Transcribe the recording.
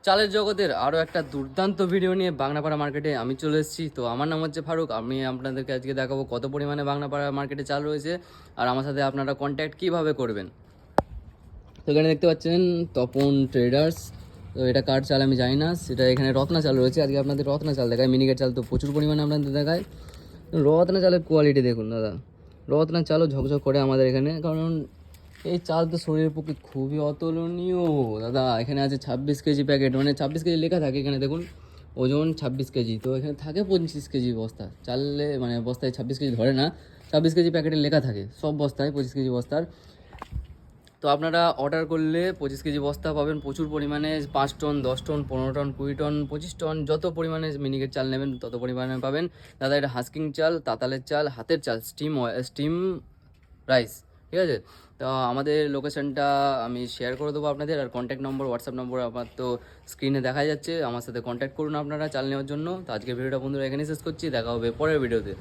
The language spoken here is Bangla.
চালের জগতের আরও একটা দুর্দান্ত ভিডিও নিয়ে বাংলাপাড়া মার্কেটে আমি চলে এসেছি। তো আমার নাম হচ্ছে ফারুক। আমি আপনাদেরকে আজকে দেখাবো কত পরিমাণে বাংলাপাড়া মার্কেটে চাল রয়েছে আর আমার সাথে আপনারা কন্ট্যাক্ট কীভাবে করবেন। তো এখানে দেখতে পাচ্ছেন তপন ট্রেডার্স। তো এটা কার চাল আমি জানি না, সেটা এখানে রত্না চাল রয়েছে। আজকে আপনাদের রত্না চাল দেখায়, মিনিকেট চাল তো প্রচুর পরিমাণে আপনাদের দেখায়। রত্না চালের কোয়ালিটি দেখুন দাদা, রত্না চালও ঝকঝক করে আমাদের এখানে, কারণ এই চাল তো শরীরের পক্ষে খুবই অতুলনীয় দাদা। এখানে আছে 26 কেজি প্যাকেট, মানে 26 কেজি লেখা থাকে এখানে দেখুন, ওজন 26 কেজি। তো এখানে থাকে 25 কেজি বস্তা চালে, মানে বস্তায় 26 কেজি ধরে না, 26 কেজি প্যাকেটে লেখা থাকে সব বস্তায় 25 কেজি বস্তার। তো আপনারা অর্ডার করলে 25 কেজি বস্তা পাবেন প্রচুর পরিমাণে, 5 ton 10 ton 15 ton 20 ton 25 ton যত পরিমাণে মিনিকেট চাল নেবেন তত পরিমাণে পাবেন দাদা। এটা হাস্কিং চাল, তাতালের চাল, হাতের চাল, স্টিম রাইস, ঠিক আছে। তো আমাদের লোকেশনটা আমি শেয়ার করে দেবো আপনাদের, আর কন্ট্যাক্ট নম্বর, হোয়াটসঅ্যাপ নম্বর আমার তো স্ক্রিনে দেখা যাচ্ছে। আমার সাথে কন্ট্যাক্ট করুন আপনারা চাল নেওয়ার জন্য। তো আজকের ভিডিওটা বন্ধুরা এখানেই শেষ করছি, দেখা হবে পরের ভিডিওতে।